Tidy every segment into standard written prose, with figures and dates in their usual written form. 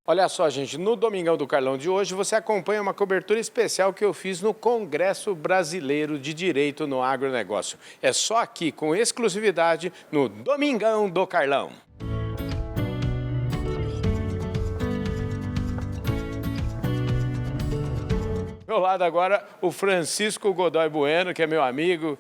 Olha só, gente, no Domingão do Carlão de hoje você acompanha uma cobertura especial que eu fiz no Congresso Brasileiro de Direito no Agronegócio. É só aqui, com exclusividade, no Domingão do Carlão. Ao meu lado agora o Francisco Godoy Bueno, que é meu amigo,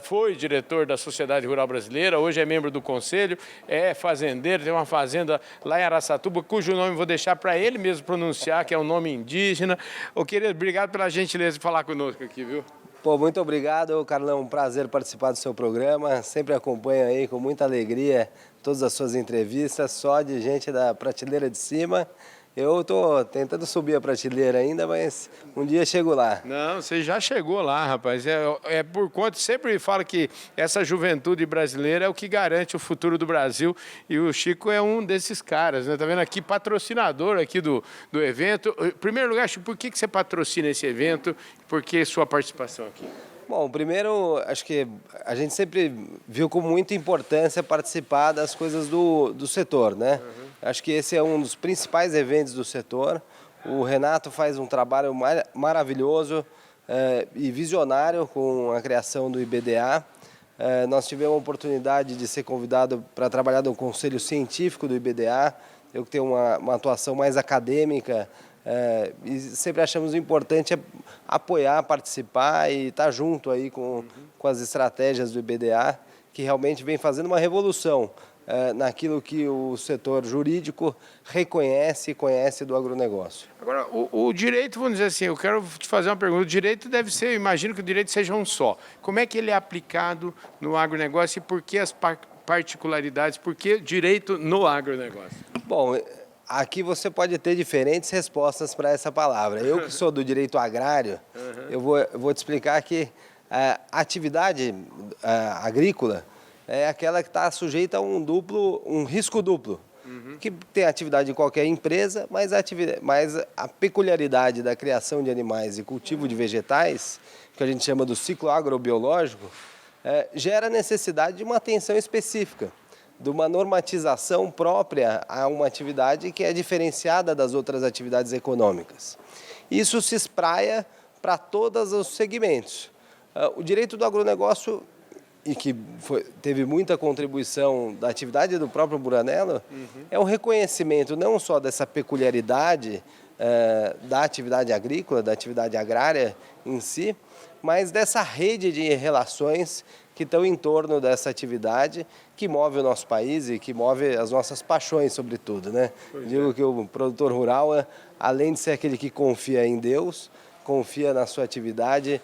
foi diretor da Sociedade Rural Brasileira, hoje é membro do conselho, é fazendeiro, tem uma fazenda lá em Araçatuba, cujo nome eu vou deixar para ele mesmo pronunciar, que é um nome indígena. Ô, querido, obrigado pela gentileza de falar conosco aqui, viu? Pô, muito obrigado, Carlão, um prazer participar do seu programa, sempre acompanho aí com muita alegria todas as suas entrevistas, só de gente da prateleira de cima. Eu estou tentando subir a prateleira ainda, mas um dia chego lá. Não, você já chegou lá, rapaz. É por conta, sempre falo que essa juventude brasileira é o que garante o futuro do Brasil e o Chico é um desses caras, né? Tá vendo aqui, patrocinador aqui do evento. Em primeiro lugar, Chico, por que você patrocina esse evento? Por que sua participação aqui? Bom, primeiro, acho que a gente sempre viu com muita importância participar das coisas do setor, né? Acho que esse é um dos principais eventos do setor. O Renato faz um trabalho maravilhoso e visionário com a criação do IBDA. Nós tivemos a oportunidade de ser convidado para trabalhar no Conselho Científico do IBDA. Eu que tenho uma atuação mais acadêmica, e sempre achamos importante apoiar, participar e estar junto aí com as estratégias do IBDA, que realmente vem fazendo uma revolução naquilo que o setor jurídico reconhece e conhece do agronegócio. Agora, o direito, vamos dizer assim, eu quero te fazer uma pergunta. O direito deve ser, eu imagino que o direito seja um só. Como é que ele é aplicado no agronegócio e por que as particularidades, por que direito no agronegócio? Bom, aqui você pode ter diferentes respostas para essa palavra. Eu que sou do direito agrário, eu vou te explicar que a atividade agrícola é aquela que está sujeita a um risco duplo, que tem atividade em qualquer empresa, mas a peculiaridade da criação de animais e cultivo de vegetais, que a gente chama do ciclo agrobiológico, gera necessidade de uma atenção específica, de uma normatização própria a uma atividade que é diferenciada das outras atividades econômicas. Isso se espraia para todos os segmentos. O direito do agronegócio, e que teve muita contribuição da atividade do próprio Buranello, é um reconhecimento não só dessa peculiaridade da atividade agrícola, da atividade agrária em si, mas dessa rede de relações que estão em torno dessa atividade que move o nosso país e que move as nossas paixões, sobretudo, né? Digo que o produtor rural, além de ser aquele que confia em Deus, confia na sua atividade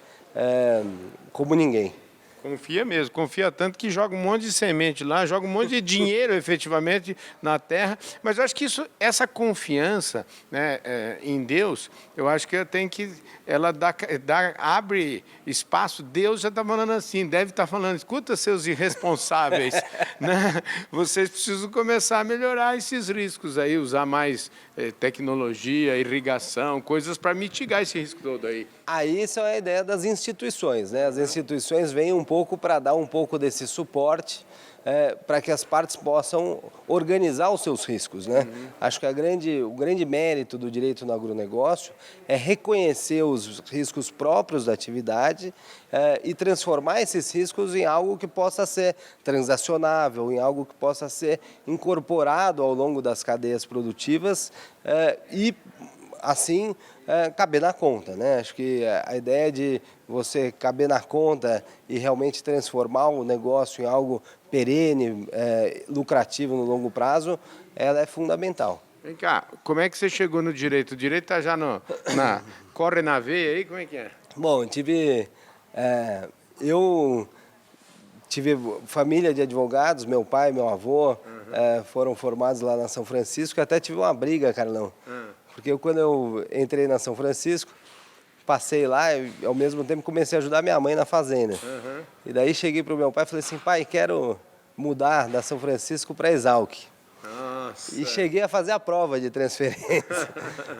como ninguém. Confia mesmo, confia tanto que joga um monte de semente lá, joga um monte de dinheiro efetivamente na terra, mas eu acho que essa confiança, né, em Deus, eu acho que ela abre espaço. Deus já está falando assim, deve estar falando, escuta seus irresponsáveis, né? Vocês precisam começar a melhorar esses riscos aí, usar mais tecnologia, irrigação, coisas para mitigar esse risco todo aí. Aí isso é a ideia das instituições, né? As instituições vêm um pouco para dar um pouco desse suporte para que as partes possam organizar os seus riscos, né? Acho que o grande mérito do direito no agronegócio é reconhecer os riscos próprios da atividade e transformar esses riscos em algo que possa ser transacionável, em algo que possa ser incorporado ao longo das cadeias produtivas e assim caber na conta, né? Acho que a ideia de você caber na conta e realmente transformar o negócio em algo perene, lucrativo no longo prazo, ela é fundamental. Vem cá, como é que você chegou no direito? O direito está já corre na veia aí, como é que é? Bom, eu tive família de advogados, meu pai e meu avô foram formados lá na São Francisco, até tive uma briga, Carlão. Porque quando eu entrei na São Francisco, passei lá e ao mesmo tempo comecei a ajudar minha mãe na fazenda. E daí cheguei para o meu pai e falei assim, pai, quero mudar da São Francisco para Exalc. Nossa. E cheguei a fazer a prova de transferência,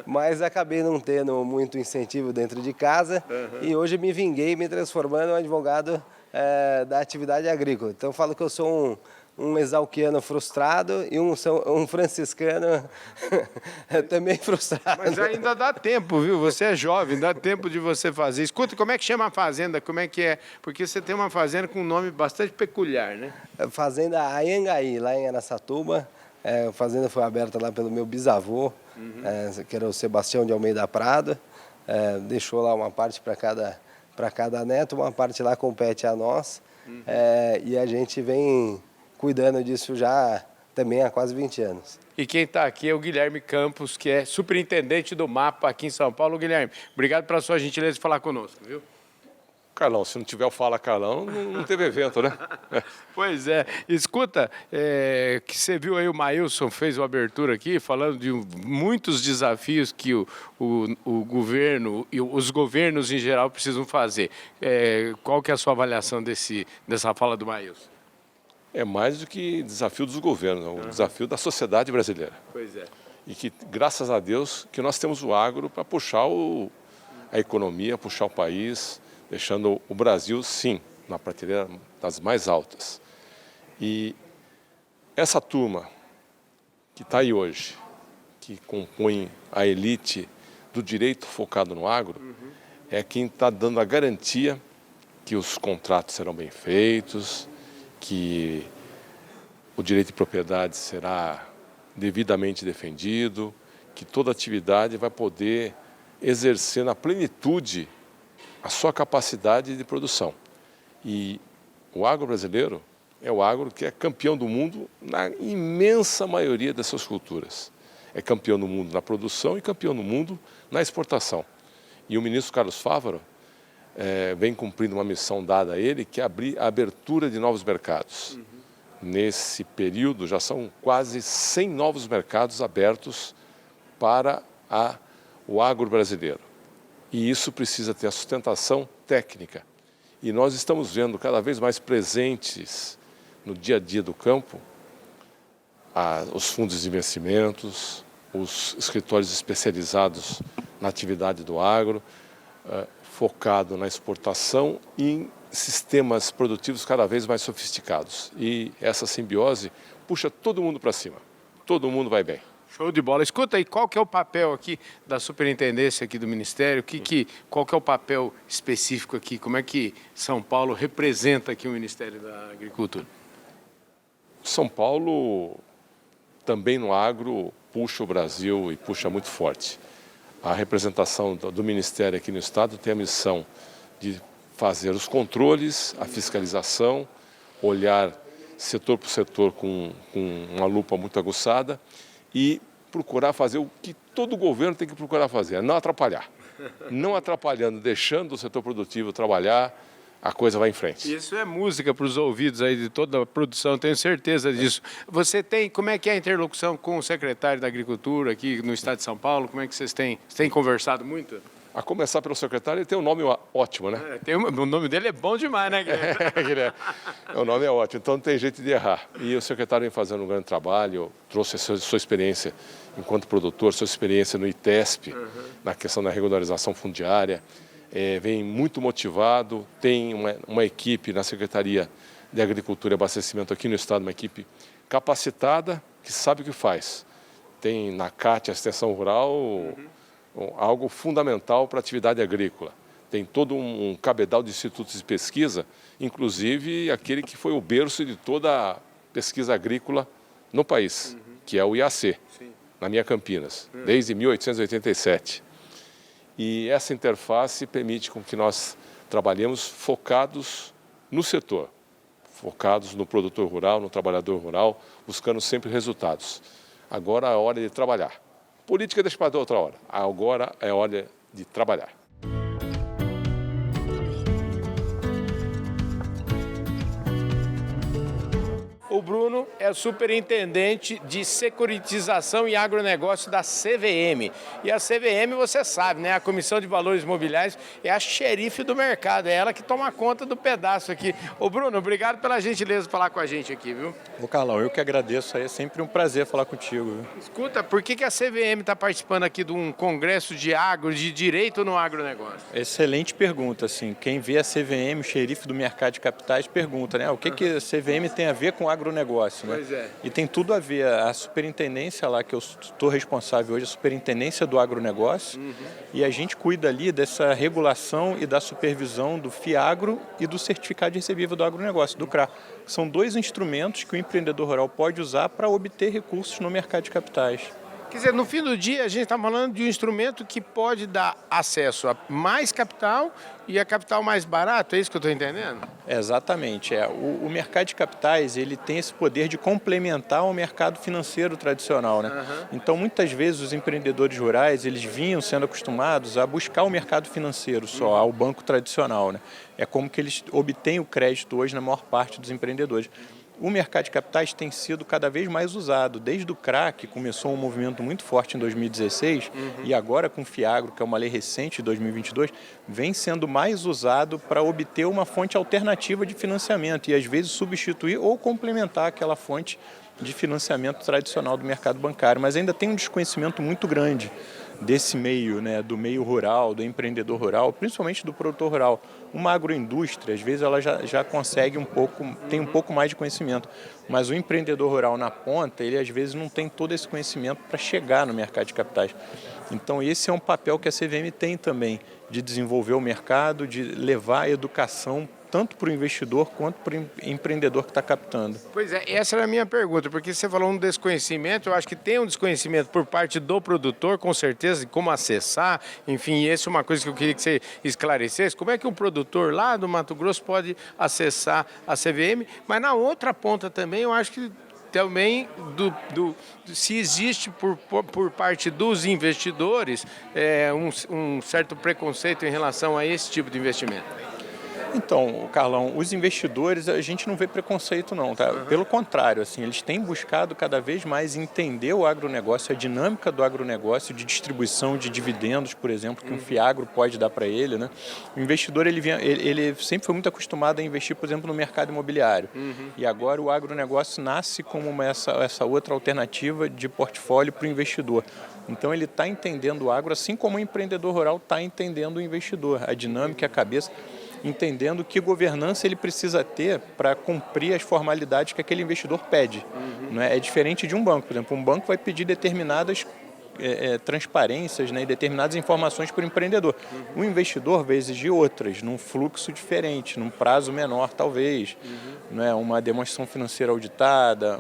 mas acabei não tendo muito incentivo dentro de casa e hoje me vinguei me transformando em um advogado da atividade agrícola. Então eu falo que eu sou um exalquiano frustrado e um franciscano também frustrado. Mas ainda dá tempo, viu? Você é jovem, dá tempo de você fazer. Escuta, como é que chama a fazenda? Como é que é? Porque você tem uma fazenda com um nome bastante peculiar, né? Fazenda Anhangaí, lá em Araçatuba. A fazenda foi aberta lá pelo meu bisavô, que era o Sebastião de Almeida Prado. Deixou lá uma parte para cada neto, uma parte lá compete a nós. E a gente vem cuidando disso já também há quase 20 anos. E quem está aqui é o Guilherme Campos, que é superintendente do MAPA aqui em São Paulo. Guilherme, obrigado pela sua gentileza de falar conosco, viu? Carlão, se não tiver o Fala Carlão, não teve evento, né? Pois é. Escuta, que você viu aí o Maílson fez uma abertura aqui, falando de muitos desafios que o governo e os governos em geral precisam fazer. Qual que é a sua avaliação dessa fala do Maílson? É mais do que desafio dos governos, é um desafio da sociedade brasileira. Pois é. E que, graças a Deus, que nós temos o agro para puxar a economia, puxar o país, deixando o Brasil, sim, na prateleira das mais altas. E essa turma que está aí hoje, que compõe a elite do direito focado no agro, é quem está dando a garantia que os contratos serão bem feitos, que o direito de propriedade será devidamente defendido, que toda atividade vai poder exercer na plenitude a sua capacidade de produção. E o agro brasileiro é o agro que é campeão do mundo na imensa maioria das suas culturas. É campeão do mundo na produção e campeão do mundo na exportação. E o ministro Carlos Fávaro vem cumprindo uma missão dada a ele, que é abrir a abertura de novos mercados. Nesse período já são quase 100 novos mercados abertos para o agro brasileiro. E isso precisa ter a sustentação técnica. E nós estamos vendo cada vez mais presentes no dia a dia do campo os fundos de investimentos, os escritórios especializados na atividade do agro, focado na exportação e em sistemas produtivos cada vez mais sofisticados. E essa simbiose puxa todo mundo para cima. Todo mundo vai bem. Show de bola. Escuta aí, qual que é o papel aqui da superintendência aqui do Ministério? Qual que é o papel específico aqui? Como é que São Paulo representa aqui o Ministério da Agricultura? São Paulo, também no agro, puxa o Brasil e puxa muito forte. A representação do Ministério aqui no Estado tem a missão de fazer os controles, a fiscalização, olhar setor por setor com uma lupa muito aguçada e procurar fazer o que todo governo tem que procurar fazer, não atrapalhar. Não atrapalhando, deixando o setor produtivo trabalhar, a coisa vai em frente. Isso é música para os ouvidos aí de toda a produção, tenho certeza disso. Você tem, como é que é a interlocução com o secretário da Agricultura aqui no estado de São Paulo? Como é que vocês têm conversado muito? A começar pelo secretário, ele tem um nome ótimo, né? O nome dele é bom demais, né, Guilherme? O nome é ótimo, então não tem jeito de errar. E o secretário vem fazendo um grande trabalho, trouxe a sua experiência enquanto produtor, sua experiência no ITESP, na questão da regularização fundiária, vem muito motivado, tem uma equipe na Secretaria de Agricultura e Abastecimento aqui no Estado, uma equipe capacitada, que sabe o que faz. Tem na CAT, a Extensão Rural, algo fundamental para a atividade agrícola. Tem todo um cabedal de institutos de pesquisa, inclusive aquele que foi o berço de toda a pesquisa agrícola no país, que é o IAC, na minha Campinas, desde 1887. E essa interface permite com que nós trabalhemos focados no setor, focados no produtor rural, no trabalhador rural, buscando sempre resultados. Agora é a hora de trabalhar. Política deixa para outra hora. Agora é hora de trabalhar. O Bruno é superintendente de securitização e agronegócio da CVM. E a CVM, você sabe, né? A Comissão de Valores Mobiliários é a xerife do mercado, é ela que toma conta do pedaço aqui. Ô Bruno, obrigado pela gentileza de falar com a gente aqui, viu? Ô Carlão, eu que agradeço, é sempre um prazer falar contigo. Viu? Escuta, por que a CVM está participando aqui de um congresso de agro, de direito no agronegócio? Excelente pergunta, assim, quem vê a CVM, o xerife do mercado de capitais, pergunta, né? O que a CVM tem a ver com agronegócio? agronegócio, né? Pois é. E tem tudo a ver, a superintendência lá, que eu estou responsável hoje, a superintendência do agronegócio, e a gente cuida ali dessa regulação e da supervisão do FIAGRO e do certificado de recebível do agronegócio, do CRA. São dois instrumentos que o empreendedor rural pode usar para obter recursos no mercado de capitais. Quer dizer, no fim do dia, a gente está falando de um instrumento que pode dar acesso a mais capital e a capital mais barato, é isso que eu estou entendendo? Exatamente. O mercado de capitais ele tem esse poder de complementar o mercado financeiro tradicional, né? Então, muitas vezes, os empreendedores rurais eles vinham sendo acostumados a buscar o mercado financeiro só, ao banco tradicional, né? É como que eles obtêm o crédito hoje na maior parte dos empreendedores. O mercado de capitais tem sido cada vez mais usado. Desde o CRA, que começou um movimento muito forte em 2016, e agora com o FIAGRO, que é uma lei recente de 2022, vem sendo mais usado para obter uma fonte alternativa de financiamento e, às vezes, substituir ou complementar aquela fonte de financiamento tradicional do mercado bancário. Mas ainda tem um desconhecimento muito grande desse meio, né, do meio rural, do empreendedor rural, principalmente do produtor rural. Uma agroindústria, às vezes, ela já consegue tem um pouco mais de conhecimento, mas o empreendedor rural na ponta, ele às vezes não tem todo esse conhecimento para chegar no mercado de capitais. Então, esse é um papel que a CVM tem também, de desenvolver o mercado, de levar a educação tanto para o investidor quanto para o empreendedor que está captando. Pois é, essa era a minha pergunta, porque você falou um desconhecimento, eu acho que tem um desconhecimento por parte do produtor, com certeza, de como acessar, enfim, essa é uma coisa que eu queria que você esclarecesse, como é que o produtor lá do Mato Grosso pode acessar a CVM, mas na outra ponta também, eu acho que também se existe por parte dos investidores um certo preconceito em relação a esse tipo de investimento. Então, Carlão, os investidores, a gente não vê preconceito não, tá? Pelo contrário, assim, eles têm buscado cada vez mais entender o agronegócio, a dinâmica do agronegócio, de distribuição de dividendos, por exemplo, que um FIAGRO pode dar para ele, né? O investidor, ele sempre foi muito acostumado a investir, por exemplo, no mercado imobiliário. E agora o agronegócio nasce como essa outra alternativa de portfólio para o investidor. Então, ele está entendendo o agro, assim como o empreendedor rural está entendendo o investidor, a dinâmica e a cabeça, entendendo que governança ele precisa ter para cumprir as formalidades que aquele investidor pede. Não é? É diferente de um banco. Por exemplo, um banco vai pedir determinadas transparências, né, e determinadas informações para o empreendedor. O investidor vai exigir outras, num fluxo diferente, num prazo menor, talvez. Né, uma demonstração financeira auditada,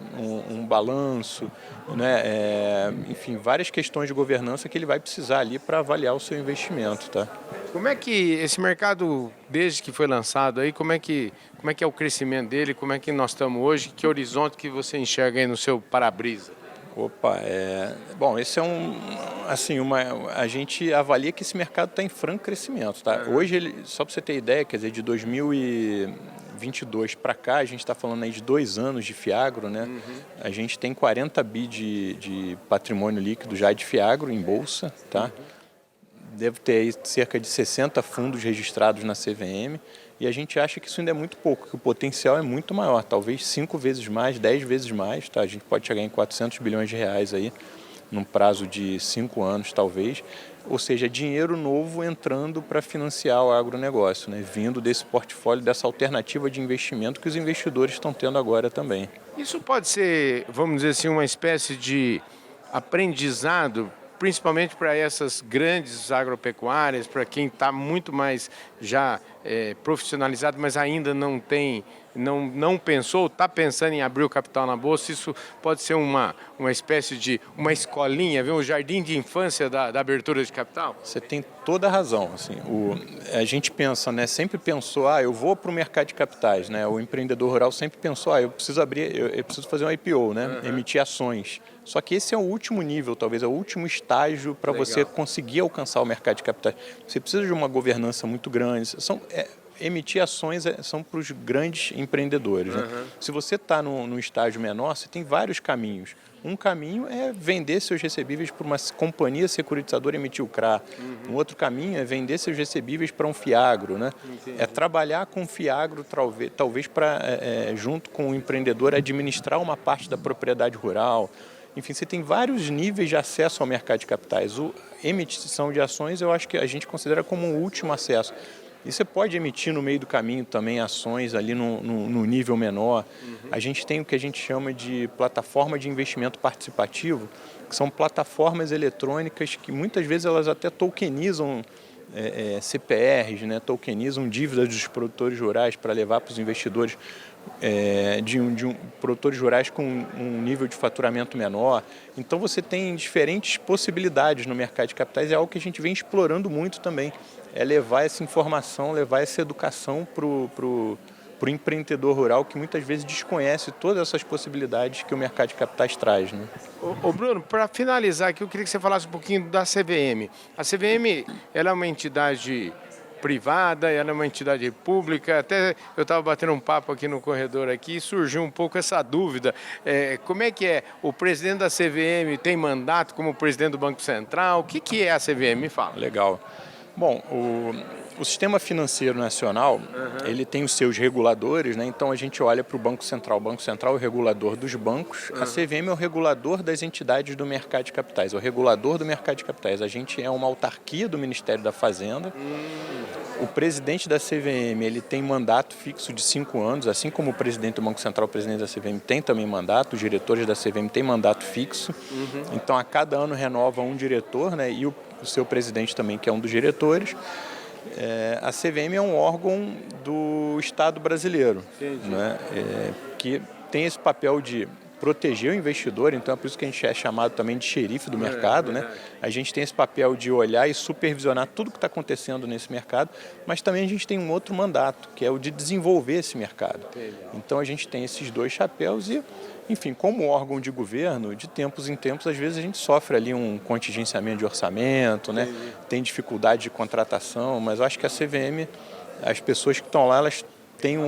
um balanço, né, enfim, várias questões de governança que ele vai precisar ali para avaliar o seu investimento. Tá? Como é que esse mercado, desde que foi lançado aí, como é que é o crescimento dele, como é que nós estamos hoje, que horizonte que você enxerga aí no seu para-brisa? Opa, bom, esse é a gente avalia que esse mercado está em franco crescimento, tá? Hoje, só para você ter ideia, quer dizer, de 2022 para cá, a gente está falando aí de 2 anos de FIAGRO, né? A gente tem 40 bi de patrimônio líquido já de FIAGRO em bolsa, tá? Deve ter aí cerca de 60 fundos registrados na CVM, e a gente acha que isso ainda é muito pouco, que o potencial é muito maior, talvez 5 vezes mais, 10 vezes mais, tá? A gente pode chegar em 400 bilhões de reais aí, num prazo de 5 anos, talvez. Ou seja, dinheiro novo entrando para financiar o agronegócio, né? Vindo desse portfólio, dessa alternativa de investimento que os investidores estão tendo agora também. Isso pode ser, vamos dizer assim, uma espécie de aprendizado, principalmente para essas grandes agropecuárias, para quem está muito mais já profissionalizado, mas ainda não pensou, está pensando em abrir o capital na Bolsa. Isso pode ser uma espécie de uma escolinha, viu? Um jardim de infância da abertura de capital? Você tem toda a razão. Assim, a gente pensa, né, sempre pensou, eu vou para o mercado de capitais. Né? O empreendedor rural sempre pensou, eu preciso eu preciso fazer um IPO, né? Emitir ações. Só que esse é o último nível, talvez é o último estágio para você conseguir alcançar o mercado de capitais. Você precisa de uma governança muito grande. Emitir ações são para os grandes empreendedores. Né? Se você está no estágio menor, você tem vários caminhos. Um caminho é vender seus recebíveis para uma companhia securitizadora e emitir o CRA. Um outro caminho é vender seus recebíveis para um FIAGRO. Né? É trabalhar com o FIAGRO, talvez para, junto com o empreendedor, administrar uma parte da propriedade rural. Enfim, você tem vários níveis de acesso ao mercado de capitais. A emissão de ações, eu acho que a gente considera como um último acesso. E você pode emitir no meio do caminho também ações ali no nível menor. A gente tem o que a gente chama de plataforma de investimento participativo, que são plataformas eletrônicas que muitas vezes elas até tokenizam CPRs, né, tokenizam dívidas dos produtores rurais para levar para os investidores de produtores rurais com um nível de faturamento menor. Então você tem diferentes possibilidades no mercado de capitais, é algo que a gente vem explorando muito também, é levar essa informação, levar essa educação para o empreendedor rural que muitas vezes desconhece todas essas possibilidades que o mercado de capitais traz, né? Ô Bruno, para finalizar aqui, eu queria que você falasse um pouquinho da CVM. A CVM, ela é uma entidade privada, ela é uma entidade pública. Até eu estava batendo um papo aqui no corredor aqui e surgiu um pouco essa dúvida. Como é que é? O presidente da CVM tem mandato como presidente do Banco Central? O que é a CVM? Me fala. Legal. Bom, o sistema financeiro nacional, ele tem os seus reguladores, né? Então a gente olha para o Banco Central. O Banco Central é o regulador dos bancos, a CVM é o regulador das entidades do mercado de capitais, é o regulador do mercado de capitais. A gente é uma autarquia do Ministério da Fazenda. O presidente da CVM, ele tem mandato fixo de 5 anos, assim como o presidente do Banco Central, o presidente da CVM tem também mandato, os diretores da CVM têm mandato fixo. Então a cada ano renova um diretor, né? E o seu presidente também, que é um dos diretores. A CVM é um órgão do Estado brasileiro, né? Que tem esse papel de proteger o investidor, então é por isso que a gente é chamado também de xerife do mercado, né? A gente tem esse papel de olhar e supervisionar tudo que está acontecendo nesse mercado, mas também a gente tem um outro mandato, que é o de desenvolver esse mercado. Então a gente tem esses dois chapéus e, enfim, como órgão de governo, de tempos em tempos, às vezes a gente sofre ali um contingenciamento de orçamento, né? Tem dificuldade de contratação, mas eu acho que a CVM, as pessoas que estão lá, elas têm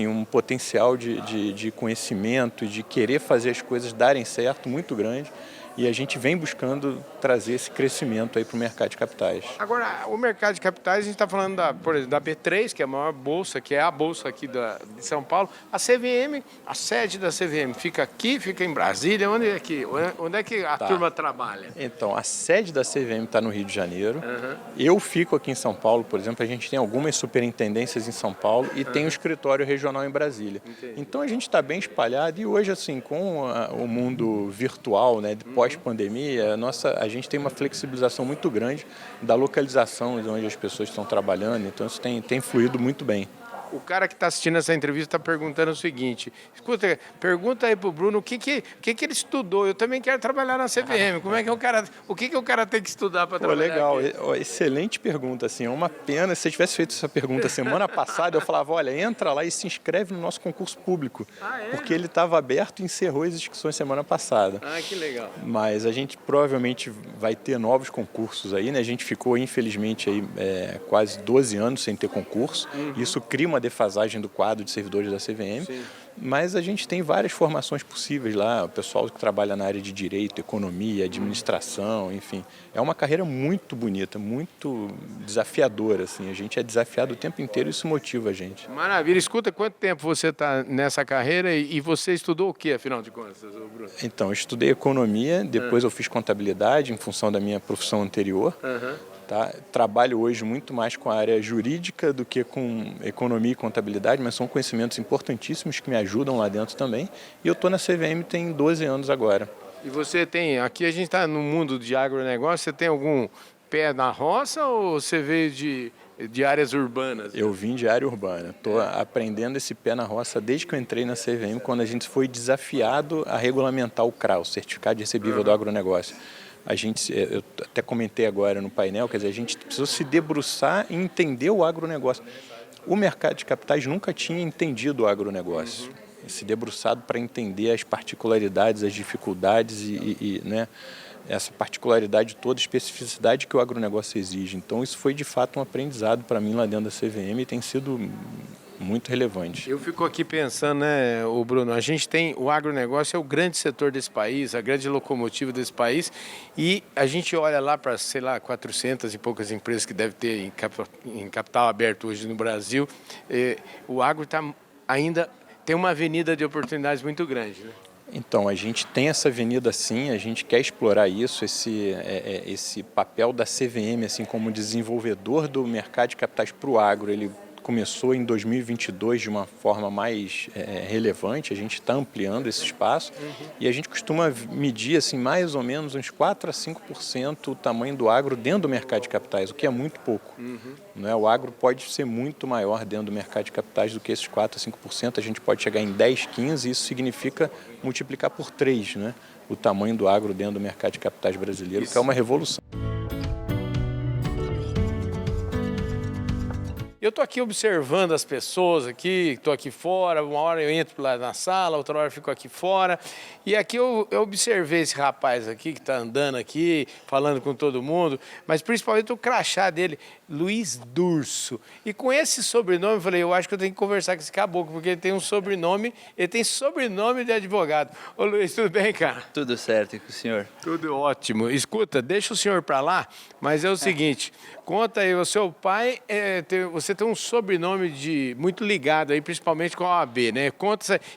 um potencial de conhecimento e de querer fazer as coisas darem certo muito grande. E a gente vem buscando trazer esse crescimento aí para o mercado de capitais. Agora, o mercado de capitais, a gente está falando, por exemplo, da B3, que é a maior bolsa, que é a bolsa aqui de São Paulo. A CVM, a sede da CVM, fica aqui, fica em Brasília? Onde é que a turma trabalha? Então, a sede da CVM está no Rio de Janeiro. Eu fico aqui em São Paulo, por exemplo. A gente tem algumas superintendências em São Paulo e tem um escritório regional em Brasília. Então, a gente está bem espalhado e hoje, assim, com o mundo virtual, né, pós-pandemia, a gente tem uma flexibilização muito grande da localização de onde as pessoas estão trabalhando, então isso tem fluído muito bem. O cara que está assistindo essa entrevista está perguntando o seguinte: escuta, pergunta aí pro Bruno o que ele estudou. Eu também quero trabalhar na CVM. Como é que o que o cara tem que estudar para trabalhar? Legal, aqui? Excelente pergunta. Assim, é uma pena. Se você tivesse feito essa pergunta semana passada, eu falava: olha, entra lá e se inscreve no nosso concurso público. Porque ele estava aberto e encerrou as inscrições semana passada. Que legal. Mas a gente provavelmente vai ter novos concursos aí, né? A gente ficou, infelizmente, aí, quase 12 anos sem ter concurso. Isso cria uma defasagem do quadro de servidores da CVM. Mas a gente tem várias formações possíveis lá, o pessoal que trabalha na área de direito, economia, administração, enfim. É uma carreira muito bonita, muito desafiadora, assim. A gente é desafiado o tempo inteiro e isso motiva a gente. Maravilha. Escuta, quanto tempo você está nessa carreira e você estudou o que, afinal de contas, Bruno? Então, eu estudei economia, depois eu fiz contabilidade em função da minha profissão anterior. Tá? Trabalho hoje muito mais com a área jurídica do que com economia e contabilidade, mas são conhecimentos importantíssimos que me ajudam lá dentro também. E eu estou na CVM tem 12 anos agora. E você tem, aqui a gente está no mundo de agronegócio, você tem algum pé na roça ou você veio de áreas urbanas? Eu vim de área urbana. Estou aprendendo esse pé na roça desde que eu entrei na CVM, quando a gente foi desafiado a regulamentar o CRA, o Certificado de Recebível do Agronegócio. Eu até comentei agora no painel, quer dizer, a gente precisou se debruçar e entender o agronegócio. O mercado de capitais nunca tinha entendido o agronegócio, se debruçado para entender as particularidades, as dificuldades né, essa particularidade toda, especificidade que o agronegócio exige. Então isso foi de fato um aprendizado para mim lá dentro da CVM e tem sido muito relevante. Eu fico aqui pensando, né, Bruno, a gente tem, o agronegócio é o grande setor desse país, a grande locomotiva desse país, e a gente olha lá para, sei lá, 400 e poucas empresas que deve ter em capital aberto hoje no Brasil. O agro ainda tem uma avenida de oportunidades muito grande, né? Então, a gente tem essa avenida sim, a gente quer explorar isso, esse papel da CVM assim, como desenvolvedor do mercado de capitais para o agro, ele começou em 2022 de uma forma mais relevante, a gente está ampliando esse espaço e a gente costuma medir assim, mais ou menos uns 4 a 5% o tamanho do agro dentro do mercado de capitais, o que é muito pouco. Não é? O agro pode ser muito maior dentro do mercado de capitais do que esses 4 a 5%, a gente pode chegar em 10, 15, isso significa multiplicar por 3, né? O tamanho do agro dentro do mercado de capitais brasileiro, que é uma revolução. Eu estou aqui observando as pessoas aqui, estou aqui fora, uma hora eu entro lá na sala, outra hora eu fico aqui fora. E aqui eu observei esse rapaz aqui que está andando aqui, falando com todo mundo, mas principalmente o crachá dele, Luiz Durso. E com esse sobrenome eu falei, eu acho que eu tenho que conversar com esse caboclo, porque ele tem um sobrenome, de advogado. Ô Luiz, tudo bem, cara? Tudo certo e com o senhor? Tudo ótimo. Escuta, deixa o senhor para lá, mas é o seguinte, conta aí, o seu pai, você tem um sobrenome muito ligado aí, principalmente com a OAB, né?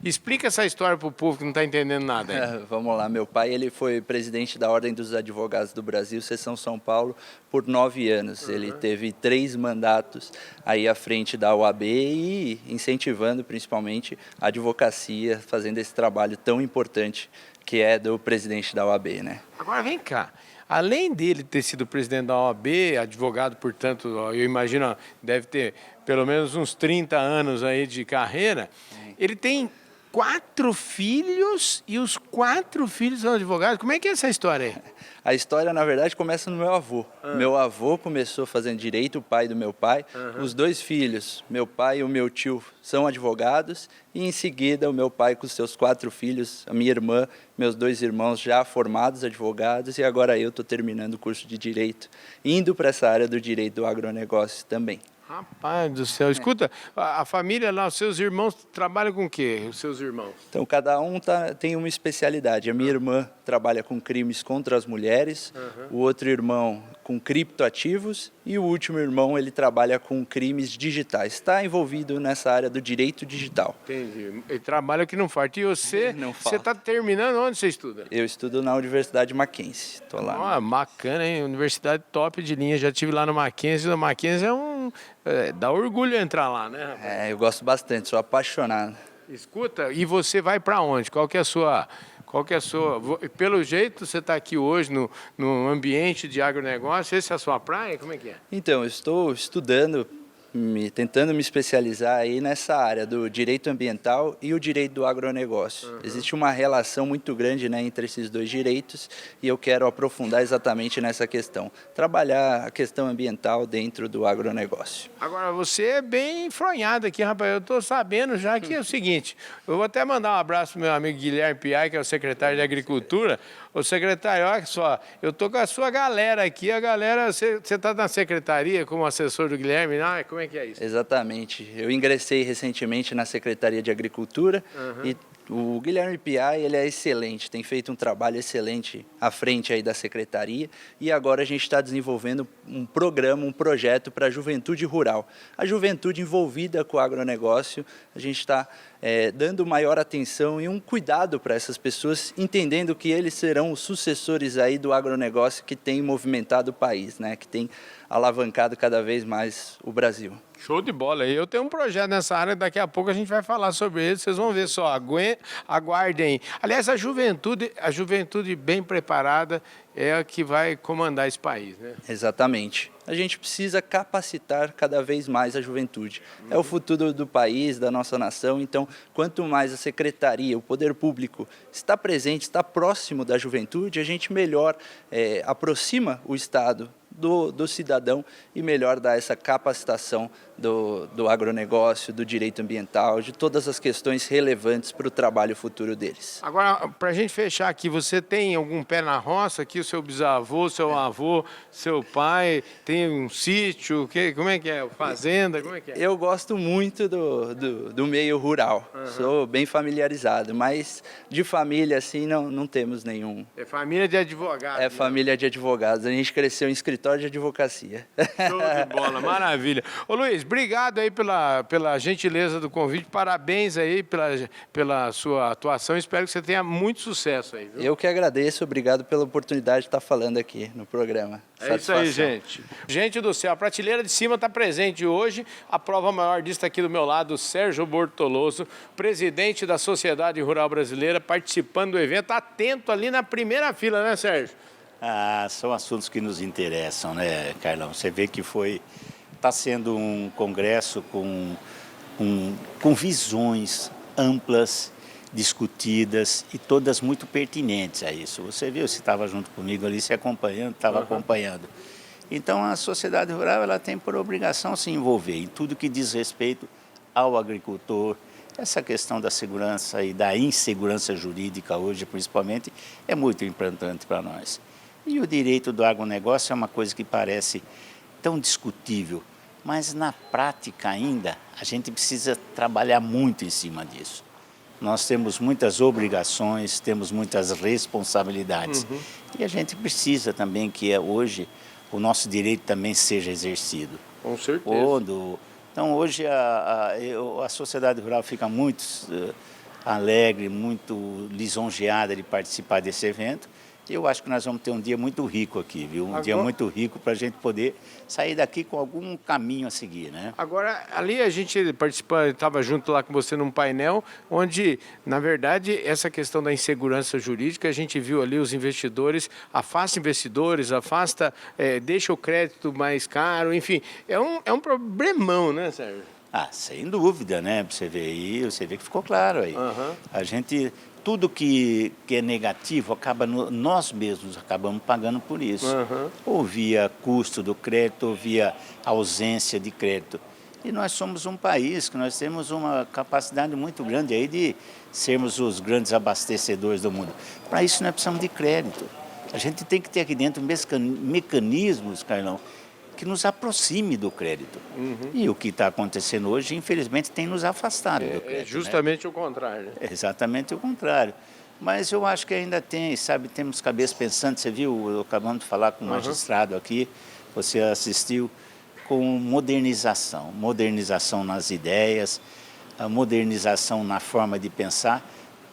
Explica essa história para o povo que não está entendendo nada aí. Vamos lá, meu pai ele foi presidente da Ordem dos Advogados do Brasil, seção São Paulo, por 9 anos. Ele teve 3 mandatos aí à frente da OAB e incentivando principalmente a advocacia, fazendo esse trabalho tão importante que é do presidente da OAB, né? Agora vem cá. Além dele ter sido presidente da OAB, advogado, portanto, eu imagino, deve ter pelo menos uns 30 anos aí de carreira, ele tem 4 filhos e os 4 filhos são advogados. Como é que é essa história aí? A história, na verdade, começa no meu avô. Meu avô começou fazendo direito, o pai do meu pai. Os 2 filhos, meu pai e o meu tio, são advogados. E em seguida, o meu pai com os seus 4 filhos, a minha irmã, meus 2 irmãos já formados advogados. E agora eu estou terminando o curso de direito, indo para essa área do direito do agronegócio também. Rapaz do céu. Escuta, a família lá, os seus irmãos trabalham com o quê? Os seus irmãos? Então, cada um tem uma especialidade. A minha irmã trabalha com crimes contra as mulheres, o outro irmão com criptoativos e o último irmão ele trabalha com crimes digitais. Está envolvido nessa área do direito digital. Entendi. Ele trabalha que não falta. E você está terminando? Onde você estuda? Eu estudo na Universidade Mackenzie. Estou lá. Ah, bacana, hein? Universidade top de linha. Já estive lá no Mackenzie. O Mackenzie dá orgulho entrar lá, né, rapaz? Eu gosto bastante, sou apaixonado. Escuta, e você vai para onde? Qual que é a sua... Pelo jeito, você está aqui hoje no ambiente de agronegócio, essa é a sua praia? Como é que é? Então, eu estou estudando, tentando me especializar aí nessa área do direito ambiental e o direito do agronegócio. Existe uma relação muito grande, né, entre esses 2 direitos e eu quero aprofundar exatamente nessa questão. Trabalhar a questão ambiental dentro do agronegócio. Agora, você é bem enfronhado aqui, rapaz. Eu estou sabendo já que é o seguinte, eu vou até mandar um abraço para o meu amigo Guilherme Piai, que é o secretário de Agricultura. Ô, secretário, olha só, eu estou com a sua galera aqui. A galera, você está na secretaria como assessor do Guilherme? Não, como é que é isso? Exatamente. Eu ingressei recentemente na Secretaria de Agricultura e o Guilherme Piai, ele é excelente, tem feito um trabalho excelente à frente aí da secretaria e agora a gente está desenvolvendo um programa, um projeto para a juventude rural. A juventude envolvida com o agronegócio, a gente está dando maior atenção e um cuidado para essas pessoas, entendendo que eles serão os sucessores aí do agronegócio que tem movimentado o país, né? Que tem alavancado cada vez mais o Brasil. Show de bola. Eu tenho um projeto nessa área, daqui a pouco a gente vai falar sobre ele, vocês vão ver só, aguardem. Aliás, a juventude bem preparada é a que vai comandar esse país, né? Exatamente. A gente precisa capacitar cada vez mais a juventude. É o futuro do país, da nossa nação, então, quanto mais a secretaria, o poder público está presente, está próximo da juventude, a gente melhor aproxima o Estado do cidadão e melhor dá essa capacitação do agronegócio, do direito ambiental, de todas as questões relevantes para o trabalho futuro deles. Agora, para a gente fechar aqui, você tem algum pé na roça aqui, o seu bisavô, seu avô, seu pai, tem um sítio, como é que é? Fazenda, como é que é? Eu gosto muito do meio rural, sou bem familiarizado, mas de família assim não temos nenhum. É família de advogados. É família de advogados, a gente cresceu em escritório de advocacia. Show de bola, maravilha. Ô Luiz, obrigado aí pela gentileza do convite, parabéns aí pela sua atuação, espero que você tenha muito sucesso aí. Viu? Eu que agradeço, obrigado pela oportunidade de estar falando aqui no programa. É isso aí, gente. Gente do céu, a prateleira de cima está presente hoje. A prova maior disso está aqui do meu lado, Sérgio Bortoloso, presidente da Sociedade Rural Brasileira, participando do evento, atento ali na primeira fila, né, Sérgio? São assuntos que nos interessam, né, Carlão? Você vê que está sendo um congresso com visões amplas, discutidas e todas muito pertinentes a isso. Você viu, você estava junto comigo ali, se acompanhando, estava acompanhando. Então, a sociedade rural ela tem por obrigação se envolver em tudo que diz respeito ao agricultor. Essa questão da segurança e da insegurança jurídica hoje, principalmente, é muito importante para nós. E o direito do agronegócio é uma coisa que parece tão discutível, mas na prática ainda a gente precisa trabalhar muito em cima disso. Nós temos muitas obrigações, temos muitas responsabilidades. E a gente precisa também que hoje o nosso direito também seja exercido. Com certeza. Então hoje a sociedade rural fica muito alegre, muito lisonjeada de participar desse evento. Eu acho que nós vamos ter um dia muito rico aqui, viu? Dia muito rico para a gente poder sair daqui com algum caminho a seguir, né? Agora, ali a gente estava junto lá com você num painel, onde, na verdade, essa questão da insegurança jurídica, a gente viu ali os investidores, afasta investidores, deixa o crédito mais caro, enfim, é um problemão, né, Sérgio? Sem dúvida, né? Você vê que ficou claro aí. A gente... Tudo que é negativo, nós mesmos acabamos pagando por isso. Ou via custo do crédito, ou via ausência de crédito. E nós somos um país que nós temos uma capacidade muito grande aí de sermos os grandes abastecedores do mundo. Para isso nós precisamos de crédito. A gente tem que ter aqui dentro mecanismos, Carlão, que nos aproxime do crédito. E o que está acontecendo hoje, infelizmente, tem nos afastado do crédito. É justamente o contrário. É exatamente o contrário. Mas eu acho que ainda temos cabeça pensante. Você viu, acabamos de falar com um magistrado aqui, você assistiu, com modernização nas ideias, a modernização na forma de pensar,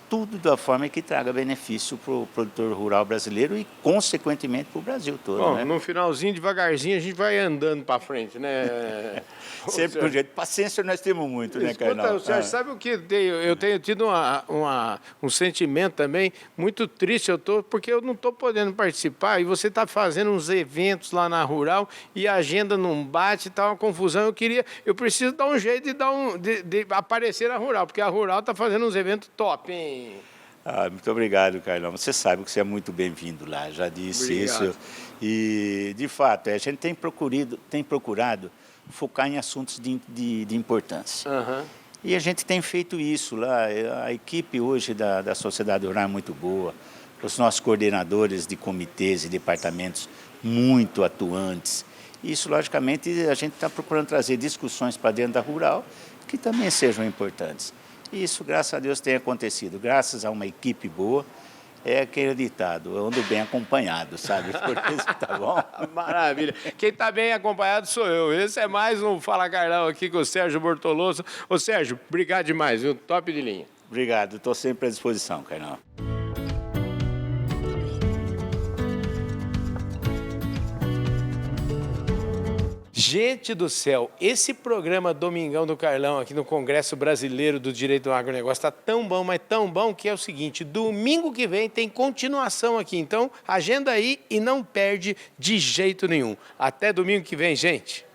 tudo da forma que traga benefício para o produtor rural brasileiro e, consequentemente, para o Brasil todo. Bom, né? no finalzinho, devagarinho, a gente vai andando para frente, né? Sempre com jeito. Paciência nós temos muito, né, Carlão? Escuta, Sérgio, sabe o que eu tenho tido um sentimento também muito triste, porque eu não estou podendo participar e você está fazendo uns eventos lá na Rural e a agenda não bate, está uma confusão. Eu preciso dar um jeito de aparecer na Rural, porque a Rural está fazendo uns eventos top, hein? Muito obrigado, Carlão. Você sabe que você é muito bem-vindo lá, já disse Obrigado. isso. E, de fato, a gente tem procurado focar em assuntos de importância. E a gente tem feito isso lá. A equipe hoje da Sociedade Rural é muito boa. Os nossos coordenadores de comitês e departamentos muito atuantes. Isso, logicamente, a gente está procurando trazer discussões para dentro da Rural que também sejam importantes. E isso, graças a Deus, tem acontecido. Graças a uma equipe boa, é aquele ditado, eu ando bem acompanhado, sabe? Por isso, tá bom? Maravilha. Quem está bem acompanhado sou eu. Esse é mais um Fala Carlão aqui com o Sérgio Bortoloso. Ô, Sérgio, obrigado demais, viu? Top de linha. Obrigado, estou sempre à disposição, Carlão. Gente do céu, esse programa Domingão do Carlão aqui no Congresso Brasileiro do Direito do Agronegócio está tão bom, mas tão bom que é o seguinte, domingo que vem tem continuação aqui, então agenda aí e não perde de jeito nenhum. Até domingo que vem, gente.